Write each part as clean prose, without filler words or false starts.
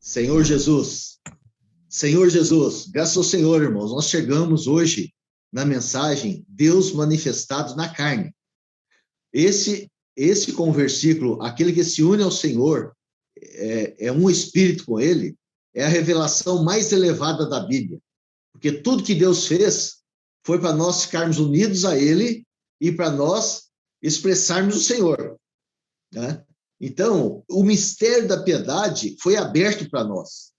Senhor Jesus, Senhor Jesus, graças ao Senhor, irmãos, nós chegamos hoje na mensagem Deus manifestado na carne. Esse com o versículo, aquele que se une ao Senhor, é um espírito com ele, é a revelação mais elevada da Bíblia. Porque tudo que Deus fez foi para nós ficarmos unidos a ele e para nós expressarmos o Senhor, né? Então, o mistério da piedade foi aberto para nós.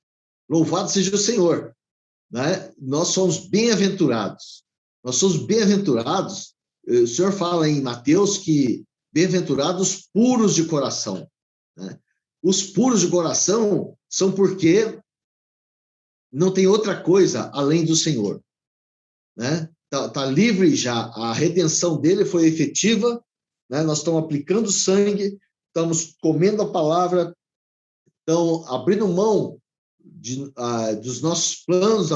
Louvado seja o Senhor, né? Nós somos bem-aventurados. Nós somos bem-aventurados. O Senhor fala em Mateus que bem-aventurados puros de coração, né? Os puros de coração são porque não tem outra coisa além do Senhor, né? Tá livre já, a redenção dele foi efetiva, né? Nós estamos aplicando sangue, estamos comendo a palavra, estamos abrindo mão dos nossos planos,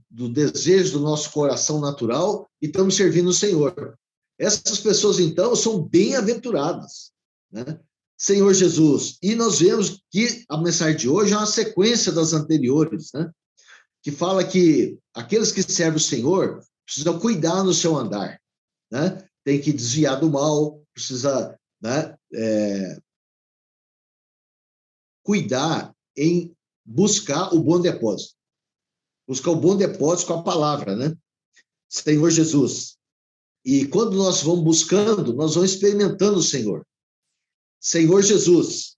do desejo do nosso coração natural e estamos servindo o Senhor. Essas pessoas, então, são bem-aventuradas, né? Senhor Jesus. E nós vemos que a mensagem de hoje é uma sequência das anteriores, né? Que fala que aqueles que servem o Senhor precisam cuidar no seu andar, né? Tem que desviar do mal, precisa, né, cuidar em buscar o bom depósito. Buscar o bom depósito com a palavra, né? Senhor Jesus. E quando nós vamos buscando, nós vamos experimentando o Senhor. Senhor Jesus.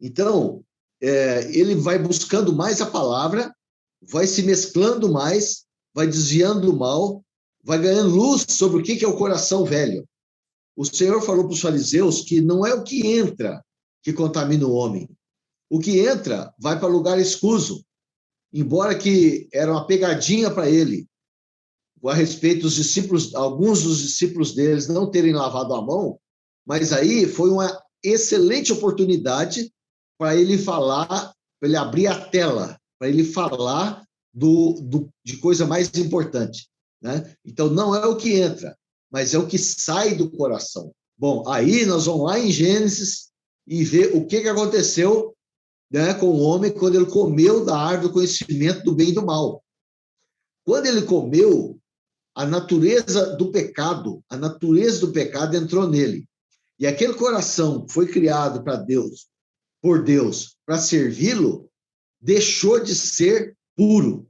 Então, ele vai buscando mais a palavra, vai se mesclando mais, vai desviando do mal, vai ganhando luz sobre o que é o coração velho. O Senhor falou para os fariseus que não é o que entra que contamina o homem. O que entra vai para lugar escuso, embora que era uma pegadinha para ele, a respeito dos discípulos, alguns dos discípulos deles não terem lavado a mão, mas aí foi uma excelente oportunidade para ele falar, para ele abrir a tela, para ele falar de coisa mais importante, né? Então, não é o que entra, mas é o que sai do coração. Bom, aí nós vamos lá em Gênesis e ver o que aconteceu, né, com o homem quando ele comeu da árvore do conhecimento do bem e do mal. Quando ele comeu, a natureza do pecado entrou nele. E aquele coração que foi criado para Deus, por Deus, para servi-lo, deixou de ser puro.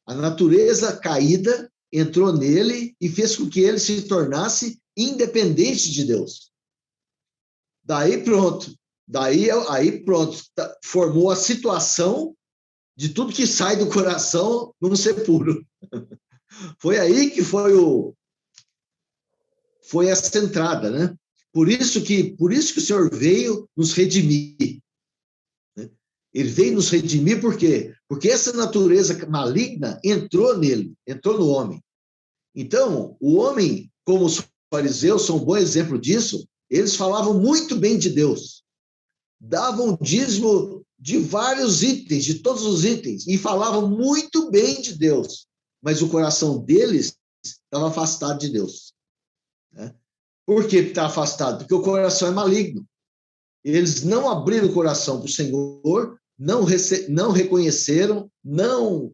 A natureza caída entrou nele e fez com que ele se tornasse independente de Deus. Daí pronto, formou a situação de tudo que sai do coração não ser puro. Foi aí que foi essa entrada, né? Por isso que o Senhor veio nos redimir. Ele veio nos redimir por quê? Porque essa natureza maligna entrou nele, entrou no homem. Então, o homem, como os fariseus são um bom exemplo disso, eles falavam muito bem de Deus. Davam dízimo de vários itens, de todos os itens, e falavam muito bem de Deus. Mas o coração deles estava afastado de Deus, né? Por que está afastado? Porque o coração é maligno. Eles não abriram o coração para o Senhor, não reconheceram, não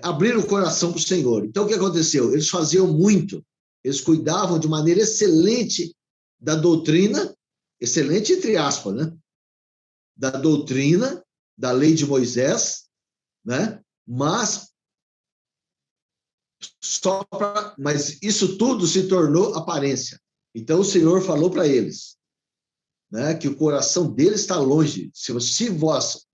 abriram o coração para o Senhor. Então, o que aconteceu? Eles faziam muito, eles cuidavam de maneira excelente da doutrina, excelente entre aspas, né? Da doutrina, da lei de Moisés, né? Mas isso tudo se tornou aparência. Então o Senhor falou para eles, né, que o coração deles está longe. Se vós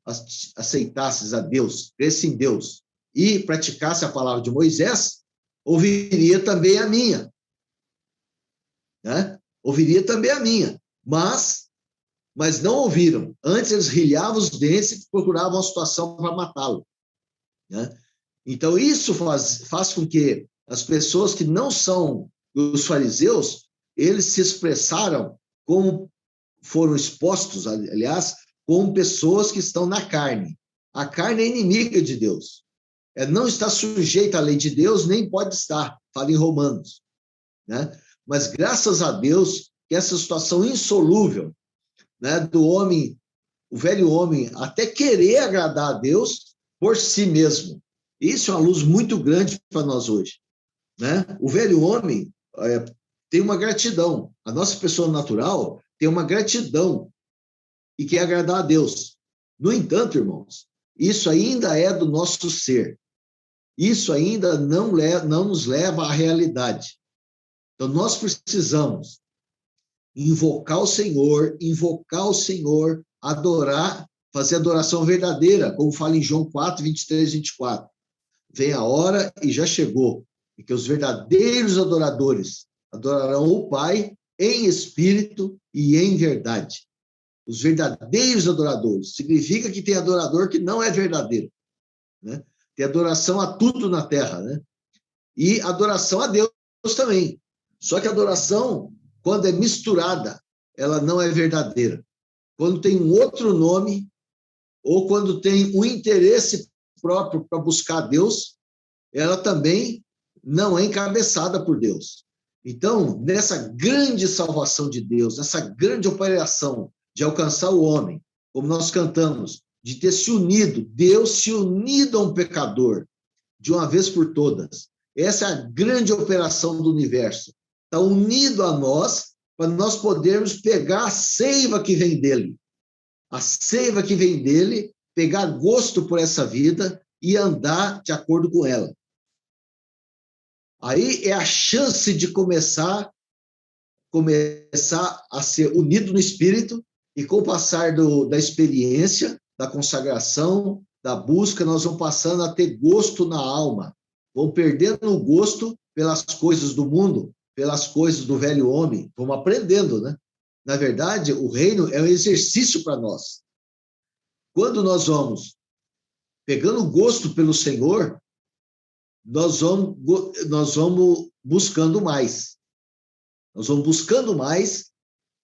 aceitasses a Deus, cresce em Deus e praticasse a palavra de Moisés, ouviria também a minha, né? Ouviria também a minha, mas não ouviram. Antes eles rilhavam os dentes e procuravam uma situação para matá-lo, né? Então, isso faz com que as pessoas que não são os fariseus, eles se expressaram como foram expostos, aliás, como pessoas que estão na carne. A carne é inimiga de Deus. Não está sujeita à lei de Deus, nem pode estar, fala em Romanos, né? Mas, graças a Deus, que essa situação insolúvel, né, do homem, o velho homem, até querer agradar a Deus por si mesmo. Isso é uma luz muito grande para nós hoje, né? O velho homem tem uma gratidão. A nossa pessoa natural tem uma gratidão e quer agradar a Deus. No entanto, irmãos, isso ainda é do nosso ser. Isso ainda não nos leva à realidade. Então, nós precisamos invocar o Senhor, adorar, fazer adoração verdadeira, como fala em João 4, 23, 24. Vem a hora e já chegou, e que os verdadeiros adoradores adorarão o Pai em espírito e em verdade. Os verdadeiros adoradores. Significa que tem adorador que não é verdadeiro, né? Tem adoração a tudo na terra, né? E adoração a Deus também. Só que a adoração, quando é misturada, ela não é verdadeira. Quando tem um outro nome, ou quando tem um interesse próprio para buscar Deus, ela também não é encabeçada por Deus. Então, nessa grande salvação de Deus, nessa grande operação de alcançar o homem, como nós cantamos, de ter se unido, Deus se unido a um pecador, de uma vez por todas. Essa é a grande operação do universo. Está unido a nós, para nós podermos pegar a seiva que vem dele. A seiva que vem dele, pegar gosto por essa vida e andar de acordo com ela. Aí é a chance de começar a ser unido no Espírito, e com o passar da experiência, da consagração, da busca, nós vamos passando a ter gosto na alma. Vamos perdendo o gosto pelas coisas do mundo, pelas coisas do velho homem. Vamos aprendendo, né? Na verdade, o reino é um exercício para nós. Quando nós vamos pegando gosto pelo Senhor, nós vamos buscando mais. Nós vamos buscando mais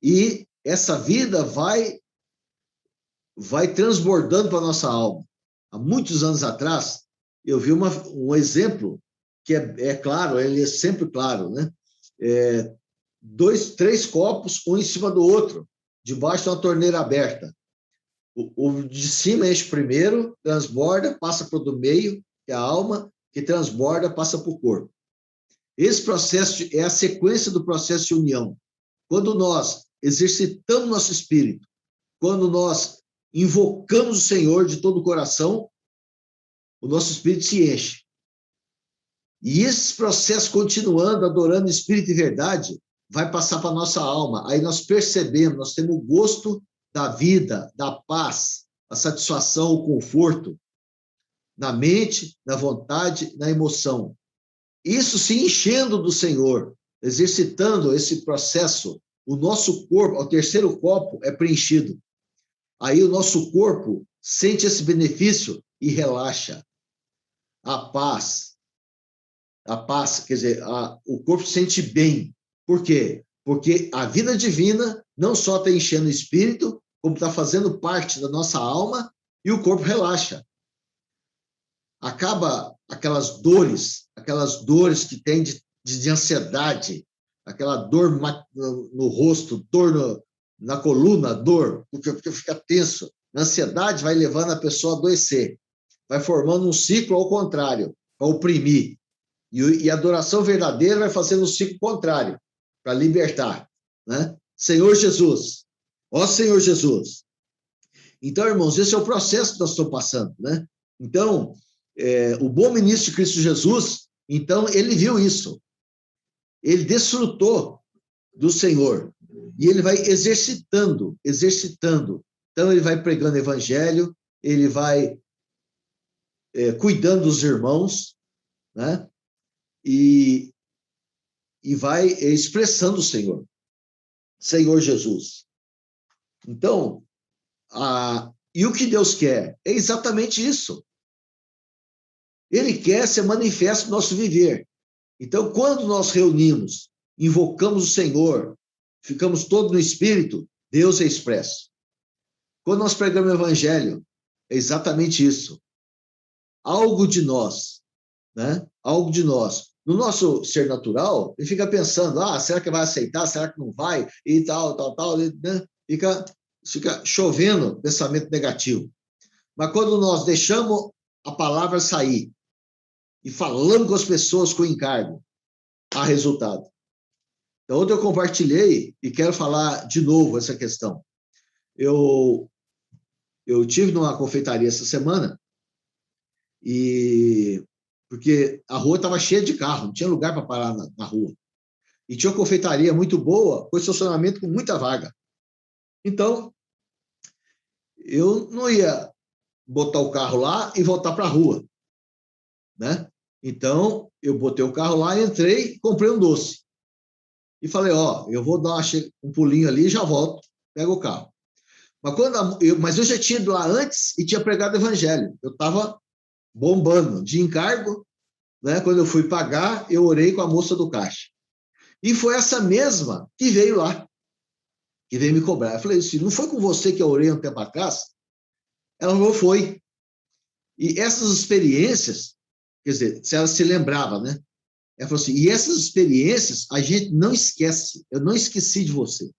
e essa vida vai transbordando para a nossa alma. Há muitos anos atrás, eu vi um exemplo que é claro, ele é sempre claro, né? 3 copos, um em cima do outro, debaixo de uma torneira aberta. O de cima enche primeiro, transborda, passa para o do meio, que é a alma, que transborda, passa para o corpo. Esse processo é a sequência do processo de união. Quando nós exercitamos nosso espírito, quando nós invocamos o Senhor de todo o coração, o nosso espírito se enche. E esse processo continuando, adorando espírito e verdade, vai passar para a nossa alma. Aí nós percebemos, nós temos o gosto da vida, da paz, a satisfação, o conforto, na mente, na vontade, na emoção. Isso se enchendo do Senhor, exercitando esse processo, o nosso corpo, o terceiro copo é preenchido. Aí o nosso corpo sente esse benefício e relaxa. A paz, quer dizer, o corpo se sente bem. Por quê? Porque a vida divina não só está enchendo o espírito, como está fazendo parte da nossa alma, e o corpo relaxa. Acaba aquelas dores que tem de ansiedade, aquela dor no rosto, dor na coluna, dor, porque fica tenso. A ansiedade vai levando a pessoa a adoecer, vai formando um ciclo ao contrário, para oprimir. E a adoração verdadeira vai fazendo um ciclo contrário, para libertar, né? Senhor Jesus, ó Senhor Jesus. Então, irmãos, esse é o processo que nós estamos passando, né? Então, o bom ministro de Cristo Jesus, então, ele viu isso. Ele desfrutou do Senhor. E ele vai exercitando. Então, ele vai pregando o evangelho, ele vai cuidando dos irmãos, né? E vai expressando o Senhor. Senhor Jesus. Então, e o que Deus quer? É exatamente isso. Ele quer ser manifesto no nosso viver. Então, quando nós reunimos, invocamos o Senhor, ficamos todos no Espírito, Deus é expresso. Quando nós pregamos o Evangelho, é exatamente isso. Algo de nós, né? Algo de nós. no nosso ser natural, ele fica pensando, será que vai aceitar, será que não vai, e tal, né? Fica chovendo pensamento negativo. Mas quando nós deixamos a palavra sair e falamos com as pessoas com encargo, há resultado. Então, ontem eu compartilhei e quero falar de novo essa questão. Eu tive numa confeitaria essa semana porque a rua estava cheia de carro, não tinha lugar para parar na rua. E tinha uma confeitaria muito boa, com estacionamento com muita vaga. Então, eu não ia botar o carro lá e voltar para a rua, né? Então, eu botei o carro lá, entrei, comprei um doce. E falei, eu vou dar um pulinho ali e já volto, pego o carro. Mas eu já tinha ido lá antes e tinha pregado o evangelho. Eu estava bombando de encargo, né? Quando eu fui pagar, eu orei com a moça do caixa. E foi essa mesma que veio lá, que veio me cobrar. Eu falei assim, não foi com você que eu orei um tempo atrás? Ela falou, foi. E essas experiências, quer dizer, se ela se lembrava, né? Ela falou assim, e essas experiências a gente não esquece, eu não esqueci de você.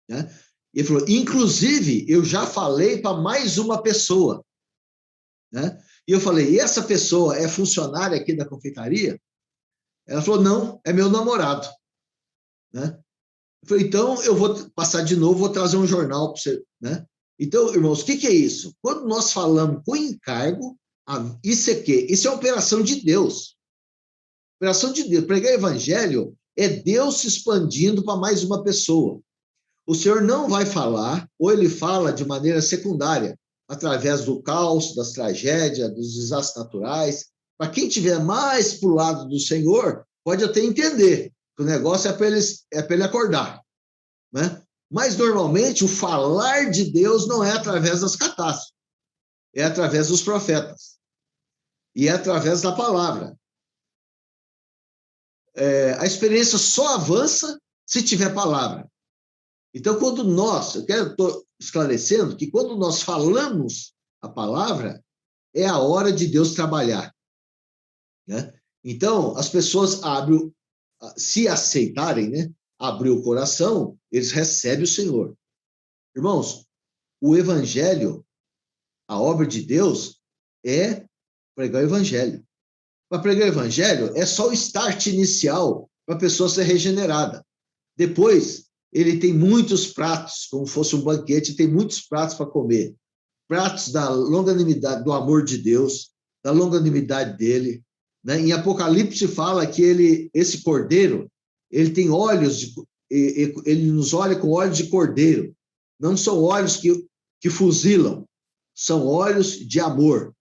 Né? E ele falou, inclusive, eu já falei para mais uma pessoa. Né? E eu falei, e essa pessoa é funcionária aqui da confeitaria? Ela falou, não, é meu namorado. Né? Eu falei, então eu vou passar de novo, vou trazer um jornal para você. Né? Então, irmãos, o que é isso? Quando nós falamos com encargo, isso é quê? Isso é operação de Deus. Operação de Deus. Pregar evangelho é Deus se expandindo para mais uma pessoa. O Senhor não vai falar, ou ele fala de maneira secundária, através do caos, das tragédias, dos desastres naturais. Para quem estiver mais para o lado do Senhor, pode até entender que o negócio é para ele acordar. Né? Mas, normalmente, o falar de Deus não é através das catástrofes, é através dos profetas. E é através da palavra. A experiência só avança se tiver palavra. Então, eu estou esclarecendo que quando nós falamos a palavra, é a hora de Deus trabalhar. Né? Então, as pessoas se aceitarem, né, abrir o coração, eles recebem o Senhor. Irmãos, o evangelho, a obra de Deus, é pregar o evangelho. Para pregar o evangelho, é só o start inicial para a pessoa ser regenerada. Depois, ele tem muitos pratos, como fosse um banquete, tem muitos pratos para comer. Pratos da longanimidade, do amor de Deus, da longanimidade dele. Né? Em Apocalipse fala que esse cordeiro, ele tem olhos, ele nos olha com olhos de cordeiro. Não são olhos que fuzilam, são olhos de amor,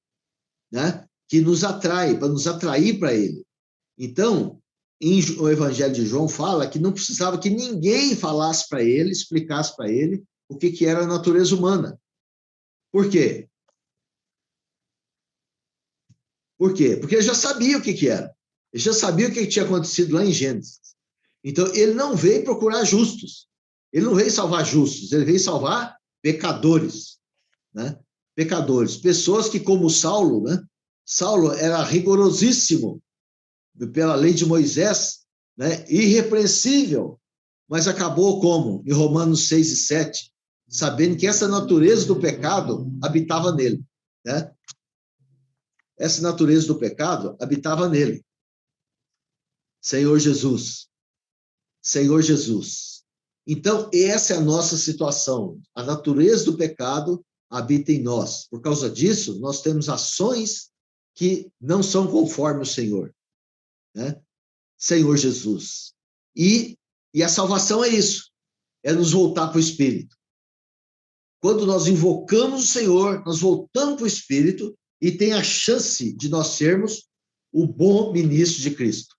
né? Que nos atrai, para nos atrair para ele. Então, o Evangelho de João fala que não precisava que ninguém falasse para ele, explicasse para ele o que era a natureza humana. Por quê? Por quê? Porque ele já sabia o que era. Ele já sabia o que tinha acontecido lá em Gênesis. Então, ele não veio procurar justos. Ele não veio salvar justos, ele veio salvar pecadores. Né? Pecadores. Pessoas que, como Saulo, né? Saulo era rigorosíssimo pela lei de Moisés, né? Irrepreensível, mas acabou como? Em Romanos 6 e 7, sabendo que essa natureza do pecado habitava nele. Né? Essa natureza do pecado habitava nele. Senhor Jesus. Senhor Jesus. Então, essa é a nossa situação. A natureza do pecado habita em nós. Por causa disso, nós temos ações que não são conforme o Senhor. Né? Senhor Jesus. E a salvação é isso. É nos voltar para o Espírito. Quando nós invocamos o Senhor, nós voltamos para o Espírito e tem a chance de nós sermos o bom ministro de Cristo.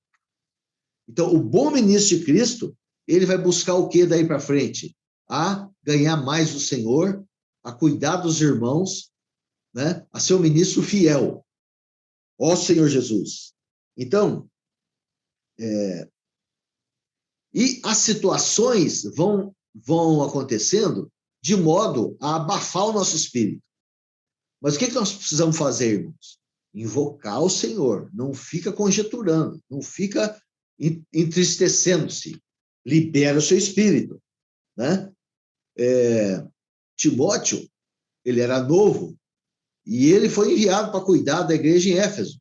Então, o bom ministro de Cristo, ele vai buscar o que daí para frente? A ganhar mais o Senhor, a cuidar dos irmãos, né? A ser um ministro fiel. Ó Senhor Jesus. Então, e as situações vão acontecendo de modo a abafar o nosso espírito. Mas o que nós precisamos fazer, irmãos? Invocar o Senhor, não fica conjeturando, não fica entristecendo-se. Libera o seu espírito, né? Timóteo, ele era novo, e ele foi enviado para cuidar da igreja em Éfeso,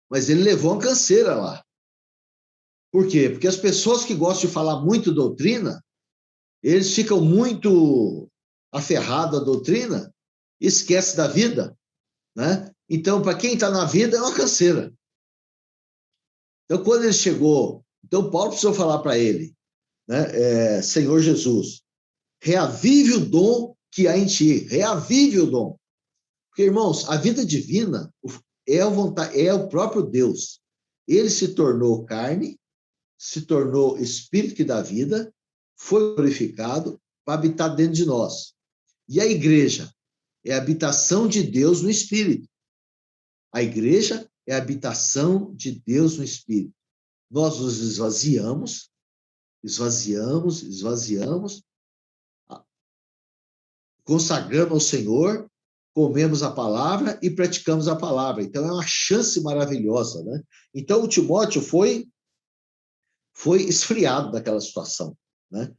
mas ele levou uma canseira lá. Por quê? Porque as pessoas que gostam de falar muito doutrina, eles ficam muito aferrados à doutrina, esquece da vida, né? Então, para quem está na vida, é uma canseira. Então, quando ele chegou, então Paulo precisou falar para ele, né? Senhor Jesus, reavive o dom que há em ti, reavive o dom. Porque, irmãos, a vida divina é o próprio Deus. Ele se tornou carne, se tornou espírito que dá vida, foi glorificado para habitar dentro de nós. E a igreja é a habitação de Deus no espírito. A igreja é a habitação de Deus no espírito. Nós nos esvaziamos, consagramos ao Senhor, comemos a palavra e praticamos a palavra. Então, é uma chance maravilhosa, né? Então, o Timóteo foi esfriado daquela situação, né?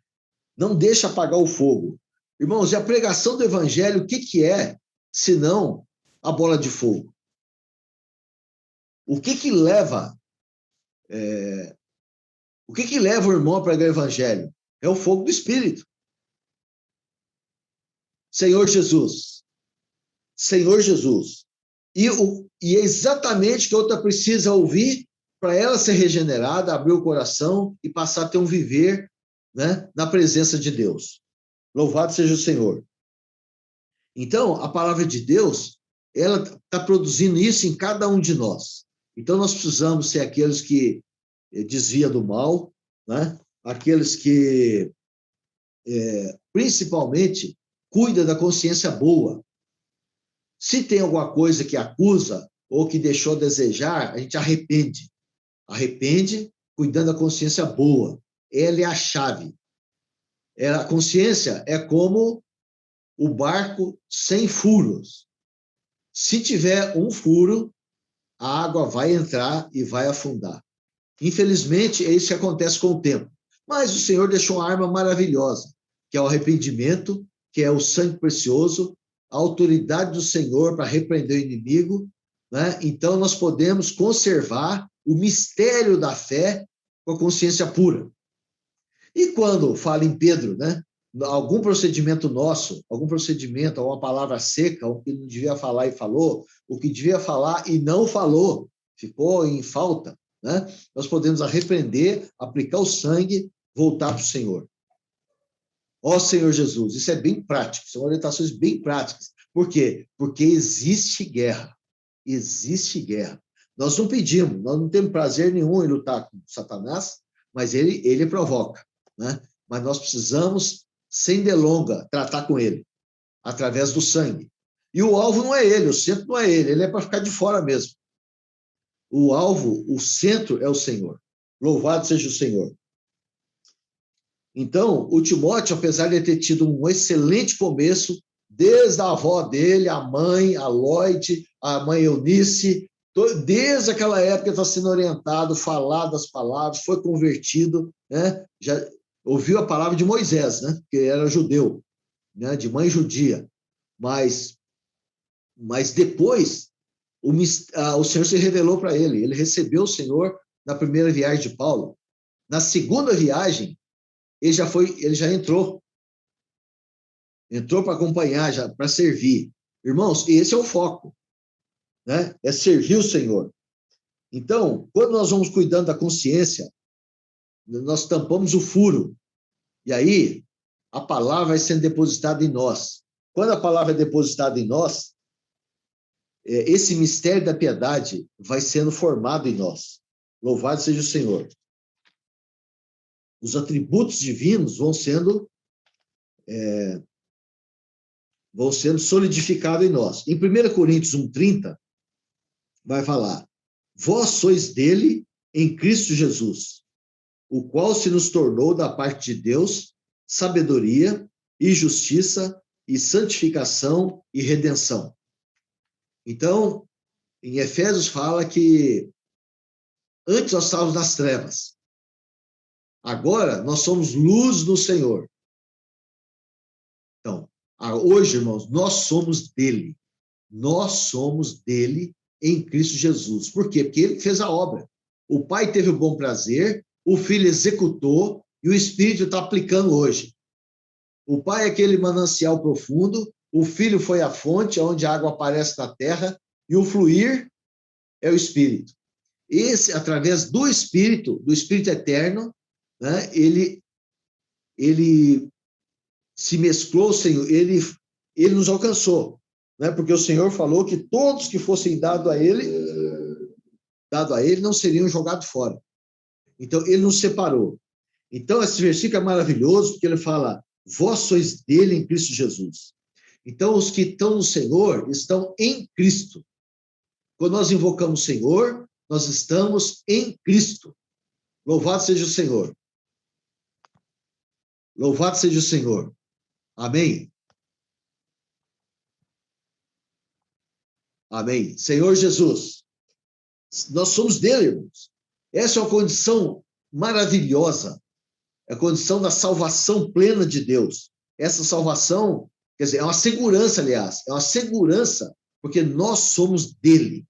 Não deixa apagar o fogo. Irmãos, e a pregação do evangelho, o que é, senão a bola de fogo? O que leva o irmão a pregar o evangelho? É o fogo do Espírito. Senhor Jesus. Senhor Jesus. E é exatamente o que a outra precisa ouvir para ela ser regenerada, abrir o coração e passar a ter um viver, né, na presença de Deus. Louvado seja o Senhor. Então, a palavra de Deus, ela está produzindo isso em cada um de nós. Então, nós precisamos ser aqueles que desvia do mal, né? Aqueles que, principalmente, cuida da consciência boa. Se tem alguma coisa que acusa ou que deixou a desejar, a gente arrepende. Arrepende, cuidando da consciência boa. Ela é a chave. A consciência é como o barco sem furos. Se tiver um furo, a água vai entrar e vai afundar. Infelizmente, é isso que acontece com o tempo. Mas o Senhor deixou uma arma maravilhosa, que é o arrependimento, que é o sangue precioso, a autoridade do Senhor para repreender o inimigo, né? Então, nós podemos conservar o mistério da fé com a consciência pura. E quando fala em Pedro, né? Algum procedimento nosso, alguma palavra seca, o que não devia falar e falou, o que devia falar e não falou, ficou em falta, né? Nós podemos arrepender, aplicar o sangue, voltar para o Senhor. Ó Senhor Jesus, isso é bem prático, são orientações bem práticas. Por quê? Porque existe guerra. Existe guerra. Nós não pedimos, nós não temos prazer nenhum em lutar com Satanás, mas ele provoca, né? Mas nós precisamos, sem delonga, tratar com ele, através do sangue. E o alvo não é ele, o centro não é ele é para ficar de fora mesmo. O alvo, o centro é o Senhor. Louvado seja o Senhor. Então, o Timóteo, apesar de ter tido um excelente começo, desde a avó dele, a mãe, a Lloyd, a mãe Eunice, desde aquela época está sendo orientado, falado as palavras, foi convertido, né? Já ouviu a palavra de Moisés, né? Que era judeu, né? De mãe judia. Mas depois o Senhor se revelou para ele. Ele recebeu o Senhor na primeira viagem de Paulo. Na segunda viagem, ele já entrou para acompanhar, para servir. Irmãos, esse é o foco, né? É servir o Senhor. Então, quando nós vamos cuidando da consciência, nós tampamos o furo. E aí, a palavra vai sendo depositada em nós. Quando a palavra é depositada em nós, esse mistério da piedade vai sendo formado em nós. Louvado seja o Senhor. Os atributos divinos vão sendo solidificados em nós. Em 1 Coríntios 1,30, vai falar: vós sois dele em Cristo Jesus, o qual se nos tornou da parte de Deus sabedoria e justiça e santificação e redenção. Então, em Efésios fala que antes nós estávamos nas trevas. Agora nós somos luz no Senhor. Então, hoje, irmãos, nós somos dele. Nós somos dele em Cristo Jesus. Por quê? Porque ele fez a obra. O Pai teve o bom prazer, o Filho executou e o Espírito está aplicando hoje. O Pai é aquele manancial profundo, o Filho foi a fonte onde a água aparece na terra e o fluir é o Espírito. Esse, através do Espírito eterno, né, ele se mesclou, Senhor, ele nos alcançou, né? Porque o Senhor falou que todos que fossem dado a ele não seriam jogados fora. Então, ele nos separou. Então, esse versículo é maravilhoso, porque ele fala, vós sois dele em Cristo Jesus. Então, os que estão no Senhor estão em Cristo. Quando nós invocamos o Senhor, nós estamos em Cristo. Louvado seja o Senhor. Louvado seja o Senhor. Amém? Amém. Senhor Jesus, nós somos dele, irmãos. Essa é uma condição maravilhosa. É a condição da salvação plena de Deus. Essa salvação, quer dizer, é uma segurança, aliás. É uma segurança, porque nós somos dele.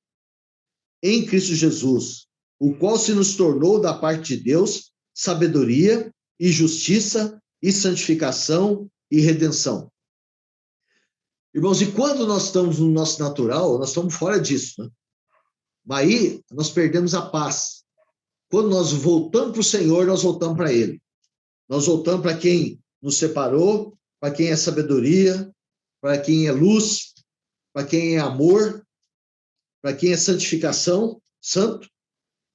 Em Cristo Jesus, o qual se nos tornou da parte de Deus sabedoria e justiça e santificação e redenção. Irmãos, e quando nós estamos no nosso natural, nós estamos fora disso, né? Mas aí nós perdemos a paz. Quando nós voltamos para o Senhor, nós voltamos para Ele. Nós voltamos para quem nos separou, para quem é sabedoria, para quem é luz, para quem é amor, para quem é santificação, santo,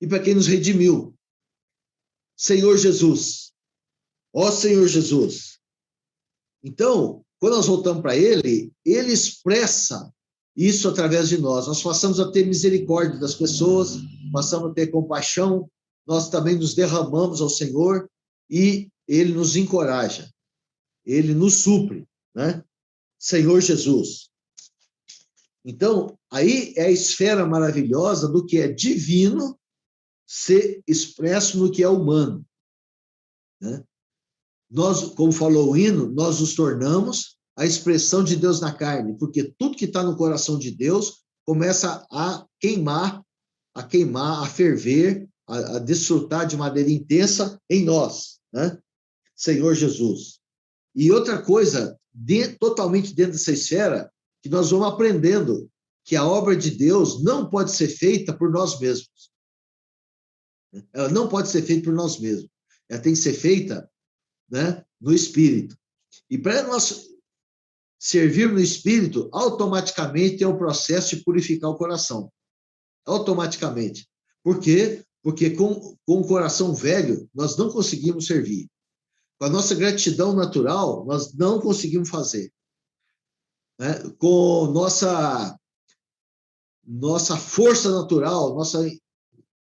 e para quem nos redimiu. Senhor Jesus. Ó Senhor Jesus. Então, quando nós voltamos para Ele, Ele expressa isso através de nós. Nós passamos a ter misericórdia das pessoas, passamos a ter compaixão, nós também nos derramamos ao Senhor e Ele nos encoraja, Ele nos supre, né? Senhor Jesus. Então, aí é a esfera maravilhosa do que é divino ser expresso no que é humano, né? Nós, como falou o hino, nós nos tornamos a expressão de Deus na carne, porque tudo que está no coração de Deus começa a queimar, a ferver, a desfrutar de maneira intensa em nós, né? Senhor Jesus. E outra coisa, totalmente dentro dessa esfera, que nós vamos aprendendo que a obra de Deus não pode ser feita por nós mesmos. Ela não pode ser feita por nós mesmos. Ela tem que ser feita, né, no Espírito. E para nós servir no Espírito, automaticamente é um processo de purificar o coração. Automaticamente. Por quê? Porque com o coração velho, nós não conseguimos servir. Com a nossa gratidão natural, nós não conseguimos fazer. Né? Com nossa força natural, nosso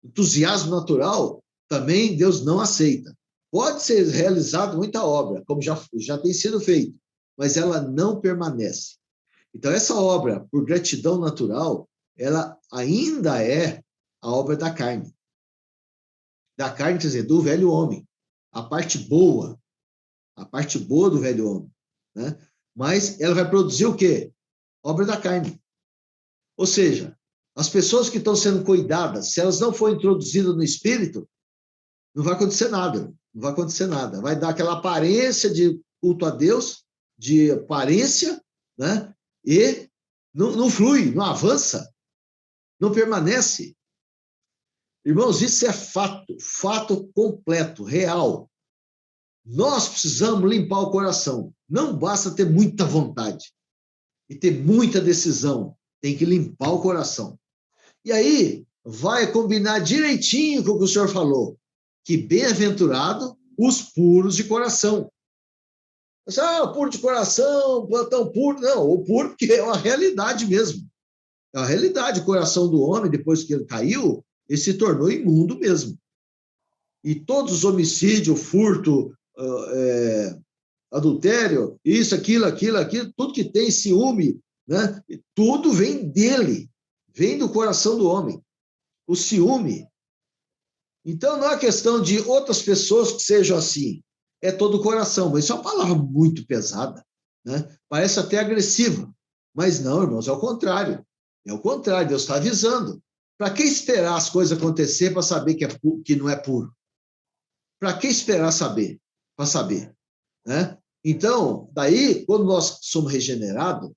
entusiasmo natural, também Deus não aceita. Pode ser realizado muita obra, como já tem sido feito, mas ela não permanece. Então, essa obra, por gratidão natural, ela ainda é a obra da carne. Da carne, quer dizer, do velho homem. A parte boa do velho homem. Né? Mas ela vai produzir o quê? Obra da carne. Ou seja, as pessoas que estão sendo cuidadas, se elas não forem introduzidas no Espírito, não vai acontecer nada. Não vai acontecer nada. Vai dar aquela aparência de culto a Deus, de aparência, né? E não flui, não avança, não permanece. Irmãos, isso é fato completo, real. Nós precisamos limpar o coração. Não basta ter muita vontade e ter muita decisão. Tem que limpar o coração. E aí vai combinar direitinho com o que o senhor falou, que bem-aventurado os puros de coração. Puro de coração, tão puro. Não, o puro porque é uma realidade mesmo. É uma realidade. O coração do homem, depois que ele caiu, ele se tornou imundo mesmo. E todos os homicídios, furto, adultério, isso, aquilo, tudo que tem ciúme, né? Tudo vem dele. vem do coração do homem. O ciúme. Então, não é questão de outras pessoas que sejam assim. É todo o coração. Mas isso é uma palavra muito pesada, né? Parece até agressiva. Mas não, irmãos, é o contrário. É o contrário. Deus está avisando. Para que esperar as coisas acontecer para saber que não é puro? Para que esperar saber? Para saber, né? Então, daí, quando nós somos regenerados,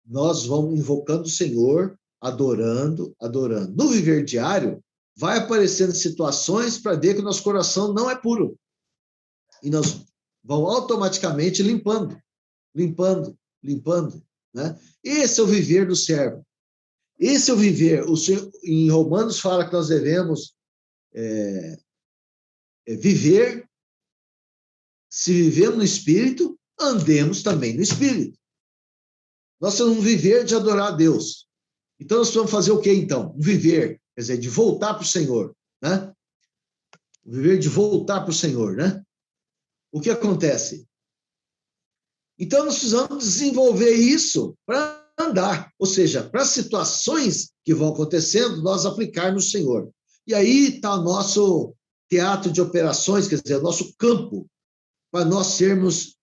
nós vamos invocando o Senhor, adorando, adorando. No viver diário, vai aparecendo situações para ver que o nosso coração não é puro. E nós vamos automaticamente limpando, limpando, limpando, né? Esse é o viver do servo. Esse é o viver. O Senhor, em Romanos fala que nós devemos viver, se vivemos no Espírito, andemos também no Espírito. Nós vamos viver de adorar a Deus. Então, nós vamos fazer o quê, então? Viver, quer dizer, de voltar para o Senhor, né? Viver de voltar para o Senhor, né? O que acontece? Então, nós precisamos desenvolver isso para andar, ou seja, para situações que vão acontecendo, nós aplicarmos no Senhor. E aí está o nosso teatro de operações, quer dizer, o nosso campo, para nós sermos,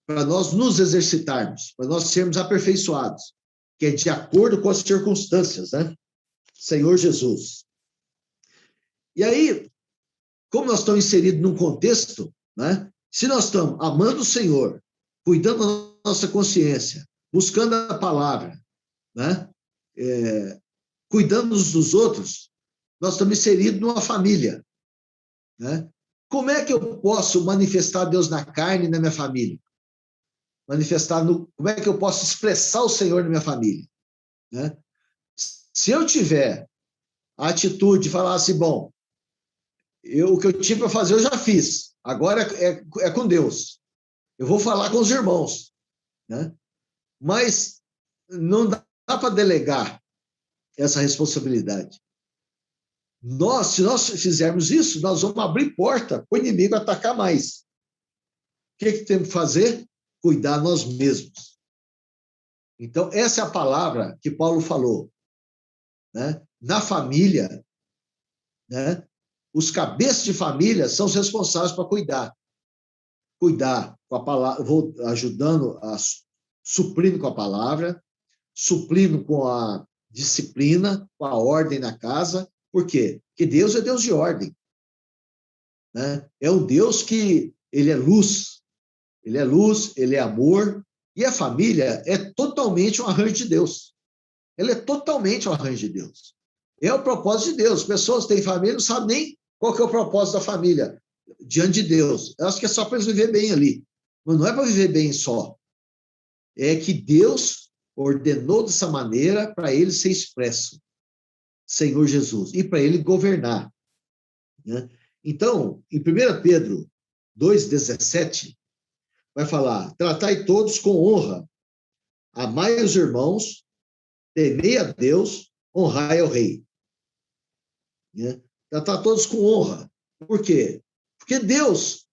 para nós nos exercitarmos, para nós sermos aperfeiçoados, que é de acordo com as circunstâncias, né? Senhor Jesus. E aí, como nós estamos inseridos num contexto, né? Se nós estamos amando o Senhor, cuidando da nossa consciência, buscando a palavra, né? Cuidando uns dos outros, nós estamos inseridos numa família, né? Como é que eu posso manifestar Deus na carne e na minha família? Como é que eu posso expressar o Senhor na minha família, né? Se eu tiver a atitude de falar assim, bom, o que eu tinha para fazer eu já fiz, agora é com Deus. Eu vou falar com os irmãos, né? Mas não dá para delegar essa responsabilidade. Se nós fizermos isso, nós vamos abrir porta para o inimigo atacar mais. O que temos que fazer? Cuidar nós mesmos. Então, essa é a palavra que Paulo falou, né? Na família, né? Os cabeças de família são os responsáveis para cuidar. Cuidar com a palavra, vou ajudando, suprindo com a palavra, suprindo com a disciplina, com a ordem na casa. Por quê? Porque Deus é Deus de ordem, né? É um Deus que ele é luz, ele é amor, e a família é totalmente um arranjo de Deus. Ela é totalmente um arranjo de Deus. É o propósito de Deus. Pessoas que têm família não sabem nem qual que é o propósito da família diante de Deus. Eu acho que é só para eles viver bem ali. Mas não é para viver bem só. É que Deus ordenou dessa maneira para ele ser expresso, Senhor Jesus, e para ele governar, né? Então, em 1 Pedro 2,17, vai falar: tratai todos com honra, amai os irmãos, temei a Deus, honrai ao rei. Né? Tratar todos com honra. Por quê? Porque Deus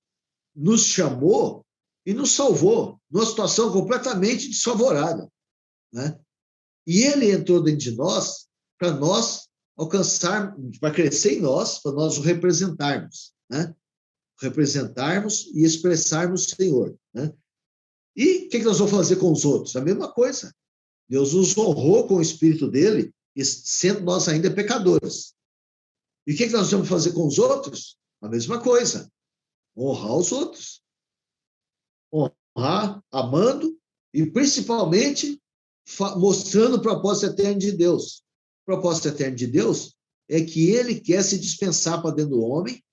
nos chamou e nos salvou numa situação completamente desfavorável, né? E ele entrou dentro de nós para nós alcançar, para crescer em nós, para nós o representarmos, né? Representarmos e expressarmos o Senhor, né? E o que nós vamos fazer com os outros? A mesma coisa. Deus nos honrou com o Espírito dele, sendo nós ainda pecadores. E o que nós vamos fazer com os outros? A mesma coisa. Honrar os outros. Honrar, amando e, principalmente, mostrando o propósito eterno de Deus. O propósito eterno de Deus é que ele quer se dispensar para dentro do homem,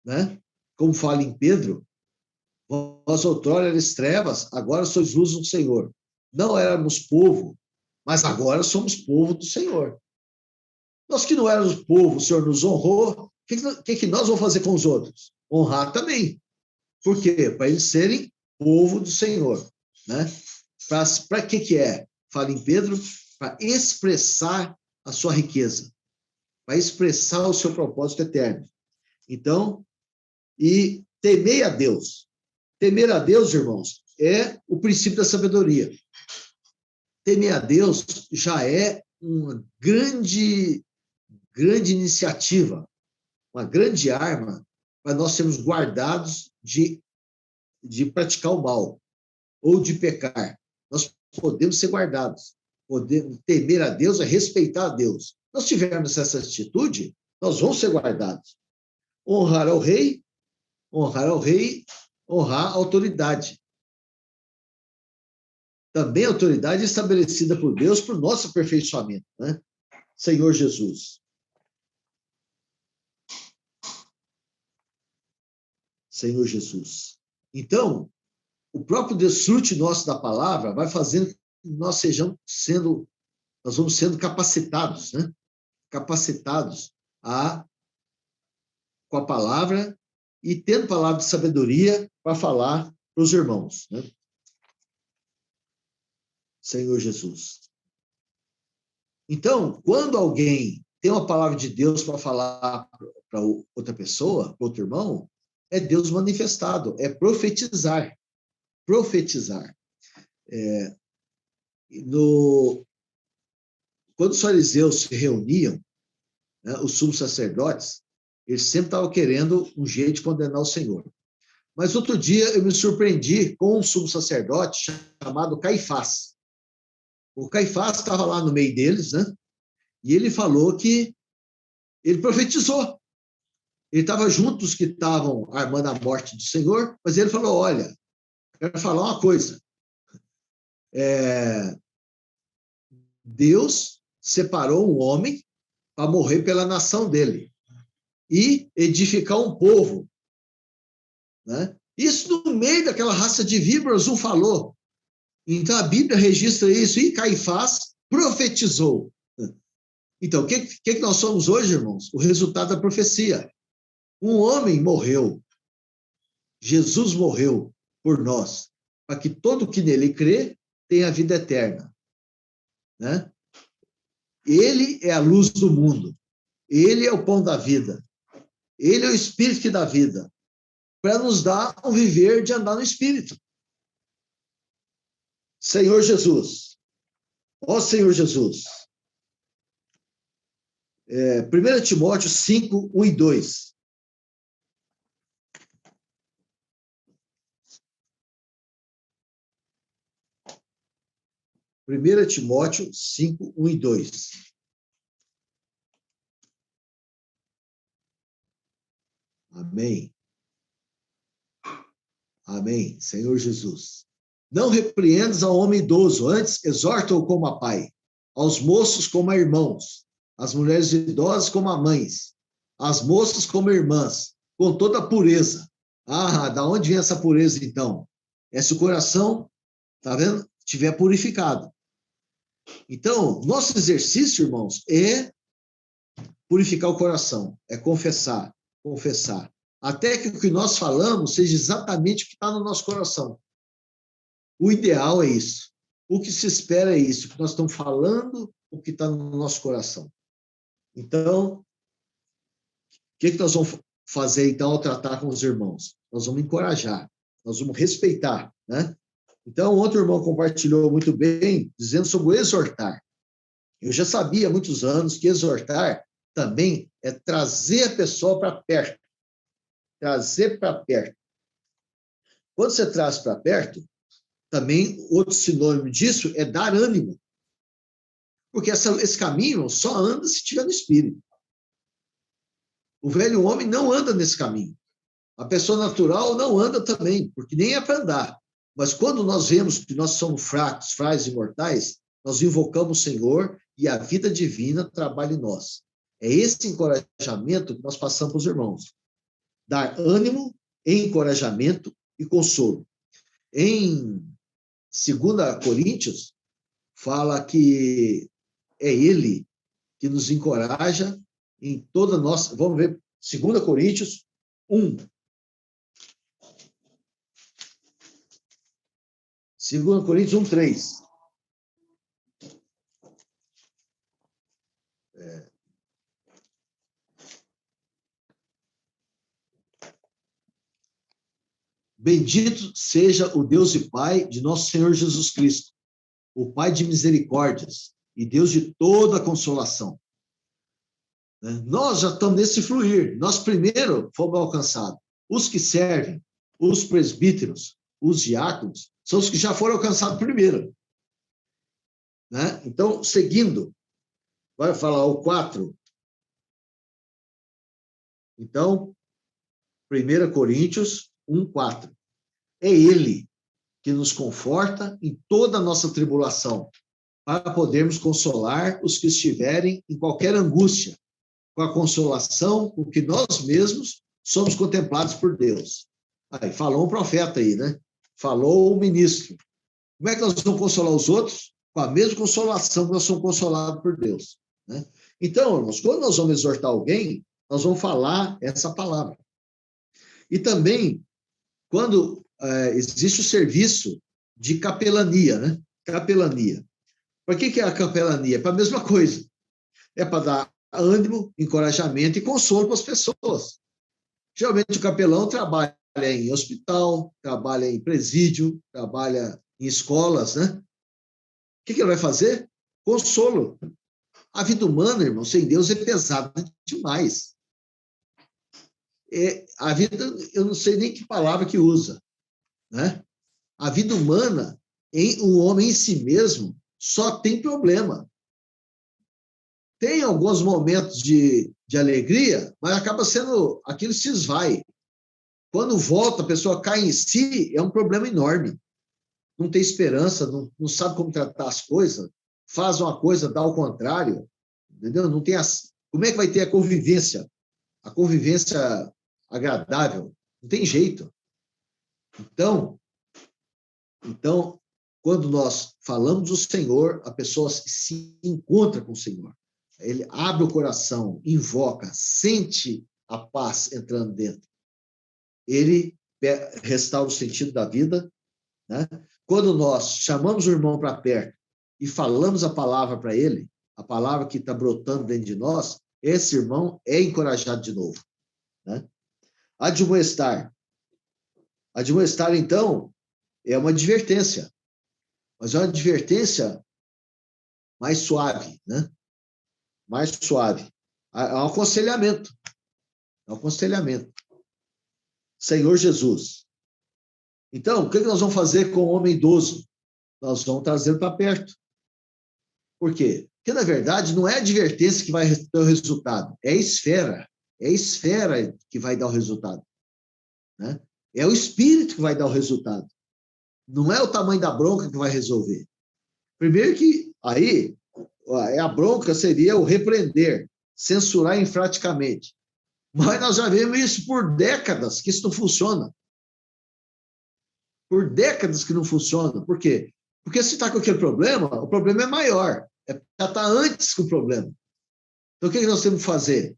né? Como fala em Pedro, vós outrora eres trevas, agora sois luz do Senhor. Não éramos povo, mas agora somos povo do Senhor. Nós que não éramos povo, o Senhor nos honrou, o que nós vamos fazer com os outros? Honrar também. Por quê? Para eles serem povo do Senhor, né? Para que é? Fala em Pedro, para expressar a sua riqueza, para expressar o seu propósito eterno. Então, e temer a Deus. Temer a Deus, irmãos, é o princípio da sabedoria. Temer a Deus já é uma grande iniciativa, uma grande arma para nós sermos guardados de praticar o mal ou de pecar. Nós podemos ser guardados, podemos temer a Deus, respeitar a Deus. Se nós tivermos essa atitude, nós vamos ser guardados. Honrar ao rei, honrar a autoridade. Também a autoridade estabelecida por Deus para o nosso aperfeiçoamento, né? Senhor Jesus. Senhor Jesus. Então, o próprio desfrute nosso da palavra vai fazendo que nós vamos sendo capacitados, né? Capacitados com a palavra e tendo palavra de sabedoria para falar para os irmãos, né? Senhor Jesus. Então, quando alguém tem uma palavra de Deus para falar para outra pessoa, para outro irmão, é Deus manifestado, é profetizar. Profetizar. Quando os fariseus se reuniam, né, os sumos sacerdotes, eles sempre estavam querendo um jeito de condenar o Senhor. Mas outro dia eu me surpreendi com um sumo sacerdote chamado Caifás. O Caifás estava lá no meio deles, né? E ele falou que ele profetizou. Ele estava junto dos que estavam armando a morte do Senhor, mas ele falou: olha, quero falar uma coisa. Deus separou um homem para morrer pela nação dele e edificar um povo, né? Isso no meio daquela raça de víboras, um falou. Então a Bíblia registra isso e Caifás profetizou. Então, o que nós somos hoje, irmãos? O resultado da profecia. Um homem morreu. Jesus morreu por nós, para que todo que nele crê tenha vida eterna, né? Ele é a luz do mundo. Ele é o pão da vida. Ele é o Espírito que dá vida, para nos dar um viver de andar no Espírito. Senhor Jesus. Ó Senhor Jesus. 1 Timóteo 5, 1 e 2. Primeira Timóteo 5, 1 e 2. Amém. Amém. Senhor Jesus. Não repreendas ao homem idoso, antes exorta-o como a pai, aos moços como a irmãos, as mulheres idosas como a mães, as moças como irmãs, com toda a pureza. Ah, da onde vem essa pureza, então? É se o coração, tá vendo, estiver purificado. Então, nosso exercício, irmãos, é purificar o coração, é confessar. Até que o que nós falamos seja exatamente o que está no nosso coração. O ideal é isso. O que se espera é isso, que nós estamos falando, o que está no nosso coração. Então, o que nós vamos fazer, então, ao tratar com os irmãos? Nós vamos encorajar, nós vamos respeitar, né? Então, outro irmão compartilhou muito bem, dizendo sobre o exortar. Eu já sabia há muitos anos que exortar também é trazer a pessoa para perto. Trazer para perto. Quando você traz para perto, também outro sinônimo disso é dar ânimo. Porque esse caminho só anda se estiver no Espírito. O velho homem não anda nesse caminho. A pessoa natural não anda também, porque nem é para andar. Mas quando nós vemos que nós somos fracos, frágeis e mortais, nós invocamos o Senhor e a vida divina trabalha em nós. É esse encorajamento que nós passamos para os irmãos. Dar ânimo, encorajamento e consolo. Em 2 Coríntios, fala que é ele que nos encoraja em toda a nossa... Vamos ver, 2 Coríntios 1. 2 Coríntios 1, 3. Bendito seja o Deus e Pai de nosso Senhor Jesus Cristo, o Pai de misericórdias e Deus de toda consolação. Nós já estamos nesse fluir. Nós primeiro fomos alcançados. Os que servem, os presbíteros, os diáconos, são os que já foram alcançados primeiro. Então, seguindo, vai falar o 4. Então, 1 Coríntios 1:4. É ele que nos conforta em toda a nossa tribulação, para podermos consolar os que estiverem em qualquer angústia, com a consolação com que nós mesmos somos contemplados por Deus. Aí, falou um profeta aí, né? Falou o ministro. Como é que nós vamos consolar os outros? Com a mesma consolação que nós somos consolados por Deus. Né? Então, irmãos, quando nós vamos exortar alguém, nós vamos falar essa palavra. E também, quando existe o serviço de capelania, né? Capelania. Para que é a capelania? É para a mesma coisa. É para dar ânimo, encorajamento e consolo para as pessoas. Geralmente o capelão trabalha em hospital, trabalha em presídio, trabalha em escolas, né? O que ele vai fazer? Consolo. A vida humana, irmão, sem Deus é pesada demais. A vida, eu não sei nem que palavra que usa, né? A vida humana, o homem em si mesmo, só tem problema. Tem alguns momentos de alegria, mas acaba sendo, aquilo se esvai. Quando volta, a pessoa cai em si, é um problema enorme. Não tem esperança, não sabe como tratar as coisas, faz uma coisa, dá ao contrário, entendeu? Não tem como é que vai ter a convivência agradável? Não tem jeito. Então, quando nós falamos do Senhor, a pessoa se encontra com o Senhor. Ele abre o coração, invoca, sente a paz entrando dentro. Ele restaura o sentido da vida, né? Quando nós chamamos o irmão para perto e falamos a palavra para ele, a palavra que está brotando dentro de nós, esse irmão é encorajado de novo, né? Admoestar. Admoestar, então, é uma advertência, mas é uma advertência mais suave, né? Mais suave. É um aconselhamento. É um aconselhamento. Senhor Jesus. Então, o que nós vamos fazer com o homem idoso? Nós vamos trazê-lo para perto. Por quê? Porque, na verdade, não é a advertência que vai dar o resultado, é a esfera. É a esfera que vai dar o resultado. Né? É o espírito que vai dar o resultado. Não é o tamanho da bronca que vai resolver. Primeiro que, aí, a bronca seria o repreender, censurar enfaticamente. Mas nós já vimos isso por décadas, que isso não funciona. Por décadas que não funciona. Por quê? Porque se está com aquele problema, o problema é maior. Já está antes com o problema. Então, o que nós temos que fazer?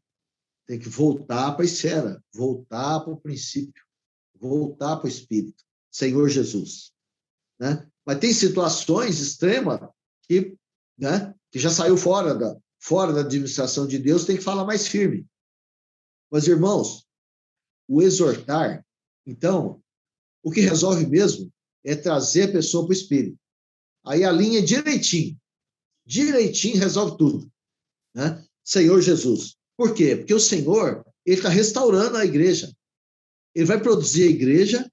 Tem que voltar para a esfera, voltar para o princípio, voltar para o Espírito. Senhor Jesus. Né? Mas tem situações extremas que, né, que já saiu fora da administração de Deus, tem que falar mais firme. Mas, irmãos, o exortar, então, o que resolve mesmo é trazer a pessoa para o Espírito. Aí a linha é direitinho resolve tudo. Né? Senhor Jesus. Por quê? Porque o Senhor, ele está restaurando a igreja. Ele vai produzir a igreja,